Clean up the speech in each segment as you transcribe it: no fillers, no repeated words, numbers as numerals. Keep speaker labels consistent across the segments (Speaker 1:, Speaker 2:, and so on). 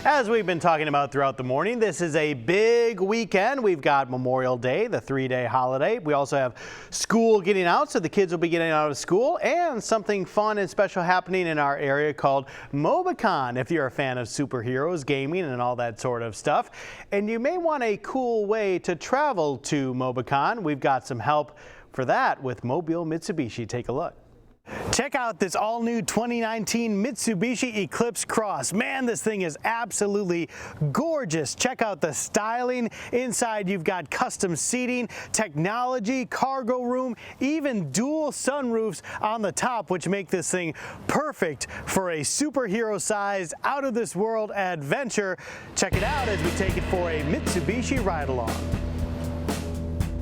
Speaker 1: As we've been talking about throughout the morning, this is a big weekend. We've got Memorial Day, the 3-day holiday. We also have school getting out, so the kids will be getting out of school, and something fun and special happening in our area called MobiCon, if you're a fan of superheroes, gaming, and all that sort of stuff. And you may want a cool way to travel to MobiCon. We've got some help for that with Mobile Mitsubishi. Take a look. Check out this all-new 2019 Mitsubishi Eclipse Cross. Man, this thing is absolutely gorgeous. Check out the styling. Inside, you've got custom seating, technology, cargo room, even dual sunroofs on the top, which make this thing perfect for a superhero-sized, out-of-this-world adventure. Check it out as we take it for a Mitsubishi ride-along.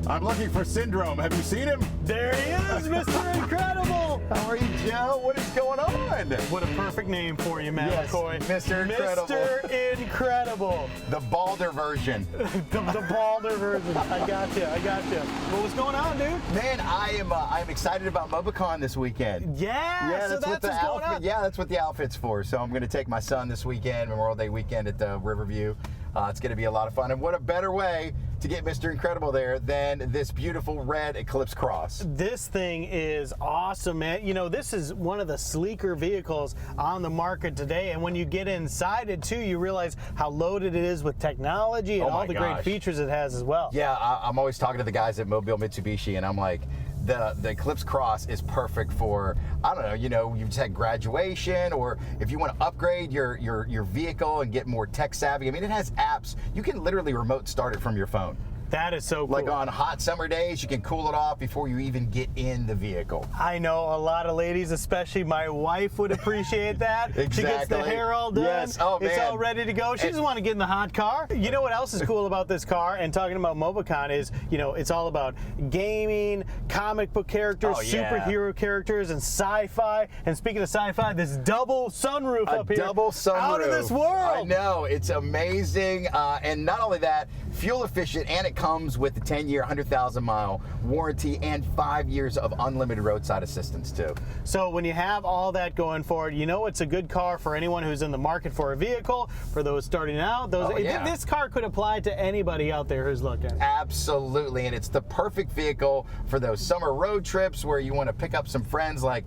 Speaker 2: I'm looking for Syndrome. Have you seen him?
Speaker 1: There he is, Mr. Incredible.
Speaker 2: How are you, Joe? What is going on?
Speaker 1: What a perfect name for you, Matt McCoy.
Speaker 2: Mr. Incredible.
Speaker 1: Mr. Incredible.
Speaker 2: The balder version.
Speaker 1: the balder version. I got you. Well, what's going on, dude?
Speaker 2: Man, I'm excited about MobiCon this weekend.
Speaker 1: Yeah, so that's
Speaker 2: what the
Speaker 1: what's going on.
Speaker 2: Yeah, that's what the outfit's for. So I'm going to take my son this weekend, Memorial Day weekend at the Riverview. It's going to be a lot of fun. And what a better way to get Mr. Incredible there than this beautiful red Eclipse Cross.
Speaker 1: This thing is awesome, man. You know, this is one of the sleeker vehicles on the market today. And when you get inside it, too, you realize how loaded it is with technology and all the great features it has as well.
Speaker 2: Yeah, I'm always talking to the guys at Mobile Mitsubishi, and I'm like, the Eclipse Cross is perfect for, I don't know, you just had graduation, or if you want to upgrade your vehicle and get more tech savvy. I mean, it has apps. You can literally remote start it from your phone.
Speaker 1: That is so cool.
Speaker 2: Like on hot summer days, you can cool it off before you even get in the vehicle.
Speaker 1: I know a lot of ladies, especially my wife, would appreciate that.
Speaker 2: Exactly.
Speaker 1: She gets the hair all done.
Speaker 2: Yes. Oh, man.
Speaker 1: It's all ready to go. She doesn't want to get in the hot car. You know what else is cool about this car? And talking about MobiCon is, it's all about gaming, comic book characters, superhero characters, and sci-fi. And speaking of sci-fi, this double sunroof up here.
Speaker 2: Double sunroof.
Speaker 1: Out of this world.
Speaker 2: I know. It's amazing. And not only that, fuel efficient, and it comes with a 10-year, 100,000-mile warranty and 5 years of unlimited roadside assistance, too.
Speaker 1: So when you have all that going for it, it's a good car for anyone who's in the market for a vehicle, for those starting out. This car could apply to anybody out there who's looking.
Speaker 2: Absolutely, and it's the perfect vehicle for those summer road trips where you want to pick up some friends like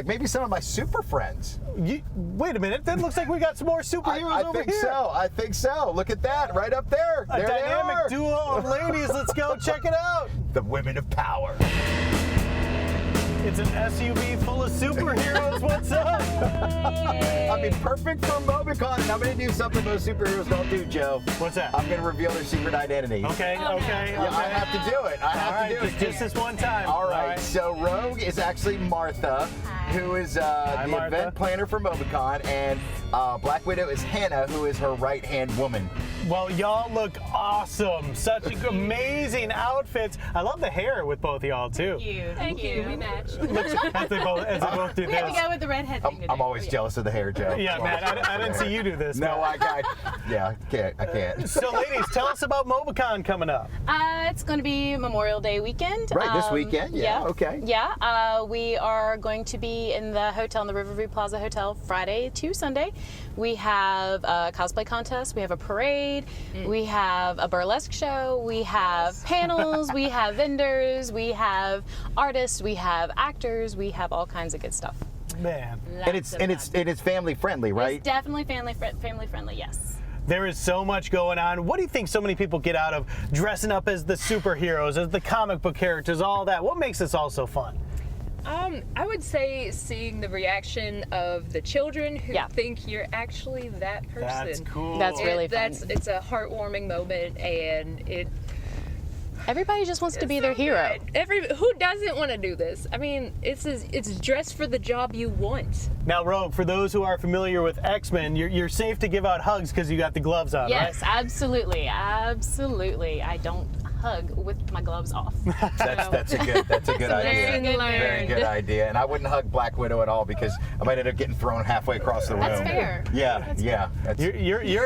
Speaker 2: maybe some of my super friends.
Speaker 1: Wait a minute, that looks like we got some more superheroes over here.
Speaker 2: I think so. Look at that, right up there.
Speaker 1: A dynamic duo of ladies. Let's go check it out.
Speaker 2: The women of power.
Speaker 1: It's an SUV full of superheroes. What's up?
Speaker 2: I mean, perfect for MobiCon. And I'm going to do something most superheroes don't do, Joe.
Speaker 1: What's that?
Speaker 2: I'm going to reveal their secret identity.
Speaker 1: Okay.
Speaker 2: Yeah, I have to do it. I have to do it.
Speaker 1: Just this one time.
Speaker 2: All right. So Rogue is actually Martha, who is the event planner for MobiCon, and Black Widow is Hannah, who is her right-hand woman.
Speaker 1: Well, y'all look awesome. Such amazing outfits. I love the hair with both of y'all, too.
Speaker 3: Thank you. We match.
Speaker 1: As they both do this.
Speaker 3: We have to go with the redhead thing today.
Speaker 2: I'm always jealous of the hair, Joe.
Speaker 1: Yeah, man. I didn't see you do this.
Speaker 2: No, I can't.
Speaker 1: So, ladies, tell us about MobiCon coming up.
Speaker 3: It's going to be Memorial Day weekend.
Speaker 2: Right, this weekend? Yeah, okay.
Speaker 3: Yeah, we are going to be in the hotel, in the Riverview Plaza Hotel, Friday to Sunday. We have a cosplay contest. We have a parade. We have a burlesque show. We have panels. We have vendors. We have artists. We have actors. We have all kinds of good stuff.
Speaker 1: Man.
Speaker 2: And it's family friendly, right?
Speaker 3: It's definitely family friendly, yes.
Speaker 1: There is so much going on. What do you think so many people get out of dressing up as the superheroes, as the comic book characters, all that? What makes this all so fun?
Speaker 4: I would say seeing the reaction of the children who think you're actually that person.
Speaker 1: That's cool.
Speaker 3: That's really fun.
Speaker 4: It's a heartwarming moment, and
Speaker 3: everybody just wants to be their hero.
Speaker 4: Who doesn't want to do this? I mean, it's dress for the job you want.
Speaker 1: Now, Rogue, for those who are familiar with X-Men, you're safe to give out hugs because you got the gloves on,
Speaker 3: yes,
Speaker 1: right?
Speaker 3: Absolutely. I don't hug with my gloves off.
Speaker 2: That's a good idea.
Speaker 4: Lesson
Speaker 2: Very good
Speaker 4: learned.
Speaker 2: idea. And I wouldn't hug Black Widow at all because I might end up getting thrown halfway across the room.
Speaker 3: That's fair.
Speaker 2: Yeah, yeah.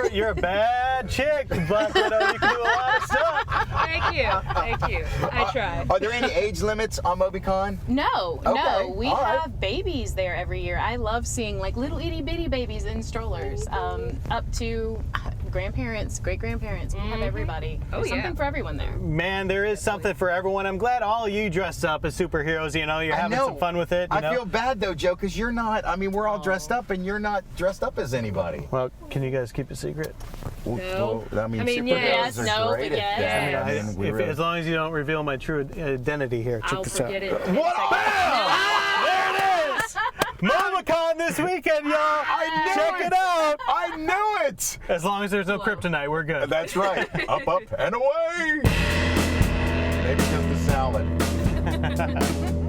Speaker 1: You're a bad chick, Black Widow. You can do a lot of stuff.
Speaker 4: Thank you. I try.
Speaker 2: Are there any age limits on MobiCon?
Speaker 3: No,
Speaker 2: Okay,
Speaker 3: we
Speaker 2: all right.
Speaker 3: have babies there every year. I love seeing like little itty bitty babies in strollers, up to grandparents, great grandparents. We have everybody.
Speaker 4: Oh,
Speaker 3: There's
Speaker 4: yeah.
Speaker 3: something for everyone there.
Speaker 1: Man, there is something for everyone. I'm glad all of you dressed up as superheroes. You know, you're having some fun with it.
Speaker 2: I feel bad though, Joe, because you're not. I mean, we're all dressed up, and you're not dressed up as anybody.
Speaker 1: Well, can you guys keep a secret?
Speaker 4: No.
Speaker 2: Well, I mean, superheroes
Speaker 3: yes,
Speaker 2: are
Speaker 3: no,
Speaker 2: great
Speaker 3: but
Speaker 2: at
Speaker 3: yes.
Speaker 2: that. I mean, we really-
Speaker 1: As long as you don't reveal my true identity here. Check
Speaker 4: I'll
Speaker 1: this out.
Speaker 4: forget it.
Speaker 2: What? Bam!
Speaker 1: There it is! MobiCon this weekend, y'all!
Speaker 2: I knew
Speaker 1: Check it out!
Speaker 2: I knew it.
Speaker 1: As long as there's no kryptonite, we're good.
Speaker 2: That's right. Up, up, and away. Maybe just the salad.